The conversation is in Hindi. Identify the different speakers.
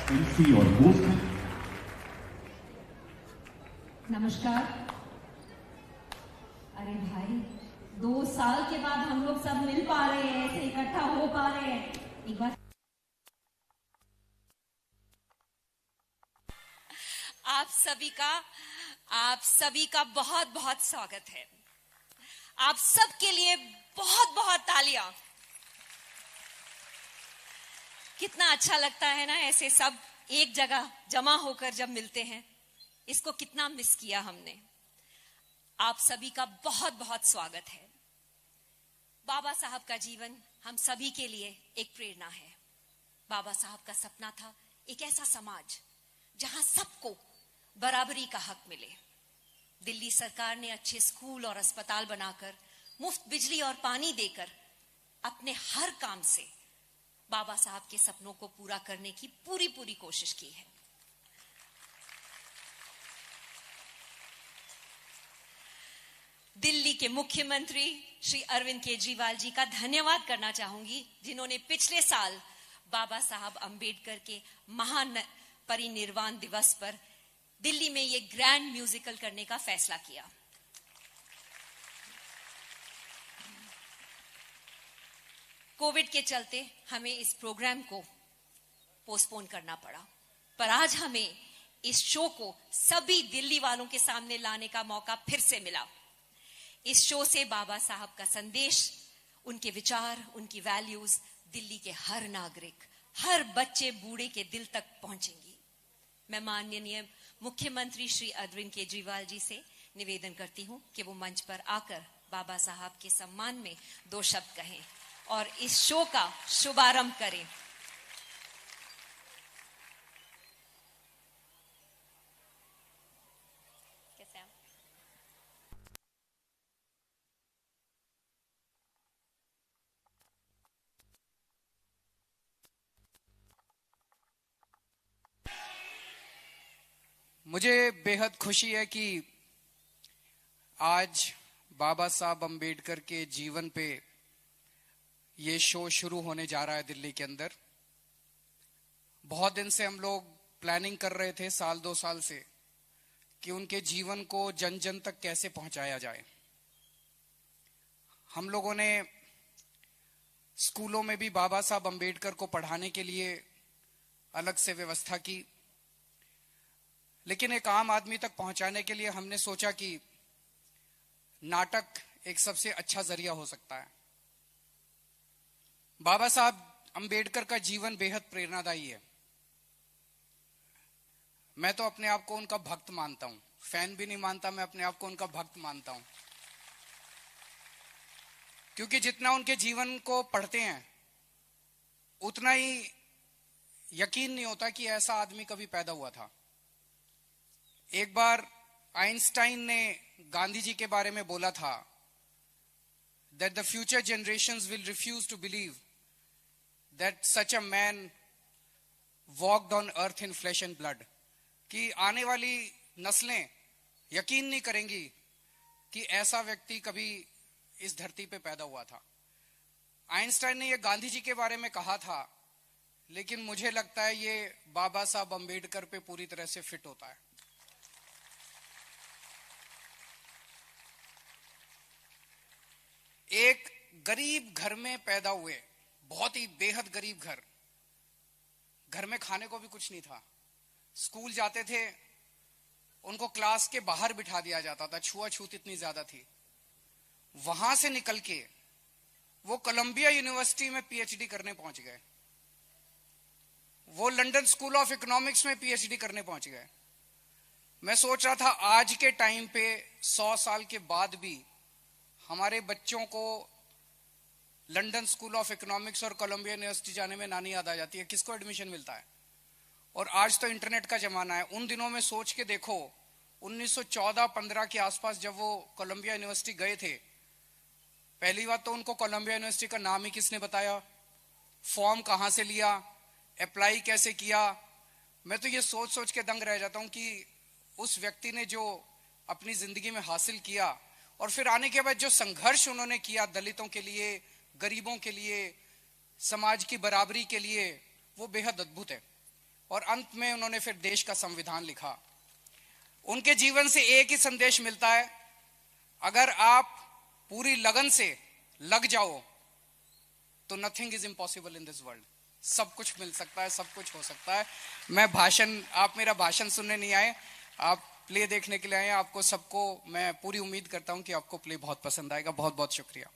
Speaker 1: एमसी और होस्ट हैं।
Speaker 2: नमस्कार। अरे भाई, 2 साल के बाद हम लोग सब मिल पा रहे हैं, ऐसे इकट्ठा हो पा रहे हैं। एक बार
Speaker 3: आप सभी का बहुत बहुत स्वागत है। आप सबके लिए बहुत बहुत तालियां। कितना अच्छा लगता है ना ऐसे सब एक जगह जमा होकर जब मिलते हैं। इसको कितना मिस किया हमने। आप सभी का बहुत बहुत स्वागत है। बाबा साहब का जीवन हम सभी के लिए एक प्रेरणा है। बाबा साहब का सपना था एक ऐसा समाज जहां सबको बराबरी का हक मिले। दिल्ली सरकार ने अच्छे स्कूल और अस्पताल बनाकर, मुफ्त बिजली और पानी देकर अपने हर काम से बाबा साहब के सपनों को पूरा करने की पूरी कोशिश की है। दिल्ली के मुख्यमंत्री श्री अरविंद केजरीवाल जी का धन्यवाद करना चाहूंगी, जिन्होंने पिछले साल बाबा साहब अंबेडकर के महान परिनिर्वाण दिवस पर दिल्ली में ये ग्रैंड म्यूजिकल करने का फैसला किया। कोविड के चलते हमें इस प्रोग्राम को पोस्टपोन करना पड़ा, पर आज हमें इस शो को सभी दिल्ली वालों के सामने लाने का मौका फिर से मिला। इस शो से बाबा साहब का संदेश, उनके विचार, उनकी वैल्यूज दिल्ली के हर नागरिक, हर बच्चे बूढ़े के दिल तक पहुंचेंगी। मैं माननीय मुख्यमंत्री श्री अरविंद केजरीवाल जी से निवेदन करती हूं कि वो मंच पर आकर बाबा साहब के सम्मान में 2 शब्द कहें और इस शो का शुभारंभ करें। कैसे आप?
Speaker 4: मुझे बेहद खुशी है कि आज बाबा साहब अंबेडकर के जीवन पे ये शो शुरू होने जा रहा है दिल्ली के अंदर। बहुत दिन से हम लोग प्लानिंग कर रहे थे, 1-2 साल से, कि उनके जीवन को जन जन तक कैसे पहुंचाया जाए। हम लोगों ने स्कूलों में भी बाबा साहब अंबेडकर को पढ़ाने के लिए अलग से व्यवस्था की, लेकिन एक आम आदमी तक पहुंचाने के लिए हमने सोचा कि नाटक एक सबसे अच्छा जरिया हो सकता है। बाबा साहब अंबेडकर का जीवन बेहद प्रेरणादायी है। मैं तो अपने आप को उनका भक्त मानता हूं, फैन भी नहीं मानता, मैं अपने आप को उनका भक्त मानता हूं, क्योंकि जितना उनके जीवन को पढ़ते हैं उतना ही यकीन नहीं होता कि ऐसा आदमी कभी पैदा हुआ था। एक बार आइंस्टाइन ने गांधी जी के बारे में बोला था that the future generations will refuse to believe that such a man walked on earth in flesh and blood, कि आने वाली नस्लें यकीन नहीं करेंगी कि ऐसा व्यक्ति कभी इस धरती पे पैदा हुआ था। आइंस्टाइन ने ये गांधी जी के बारे में कहा था, लेकिन मुझे लगता है ये बाबा साहब अंबेडकर पे पूरी तरह से फिट होता है। एक गरीब घर में पैदा हुए, बहुत ही बेहद गरीब घर में खाने को भी कुछ नहीं था। स्कूल जाते थे, उनको क्लास के बाहर बिठा दिया जाता था, छुआछूत इतनी ज्यादा थी। वहां से निकल के वो कोलंबिया यूनिवर्सिटी में पीएचडी करने पहुंच गए, वो लंदन स्कूल ऑफ इकोनॉमिक्स में पीएचडी करने पहुंच गए। मैं सोच रहा था आज के टाइम पे 100 साल के बाद भी हमारे बच्चों को लंदन स्कूल ऑफ इकोनॉमिक्स और कोलंबिया यूनिवर्सिटी जाने में नानी याद आ जाती है, किसको एडमिशन मिलता है। और आज तो इंटरनेट का जमाना है। उन दिनों में सोच के देखो, 1914-15 के आसपास जब वो कोलंबिया यूनिवर्सिटी गए थे, पहली बात तो उनको कोलंबिया यूनिवर्सिटी का नाम ही किसने बताया, फॉर्म कहां से लिया, अप्लाई कैसे किया। मैं तो ये सोच सोच के दंग रह जाता हूं कि उस व्यक्ति ने जो अपनी जिंदगी में हासिल किया और फिर आने के बाद जो संघर्ष उन्होंने किया दलितों के लिए, गरीबों के लिए, समाज की बराबरी के लिए, वो बेहद अद्भुत है। और अंत में उन्होंने फिर देश का संविधान लिखा। उनके जीवन से एक ही संदेश मिलता है, अगर आप पूरी लगन से लग जाओ तो nothing is impossible in this world. सब कुछ मिल सकता है, सब कुछ हो सकता है। आप मेरा भाषण सुनने नहीं आए, आप प्ले देखने के लिए आए। आपको सबको मैं पूरी उम्मीद करता हूं कि आपको प्ले बहुत पसंद आएगा। बहुत बहुत शुक्रिया।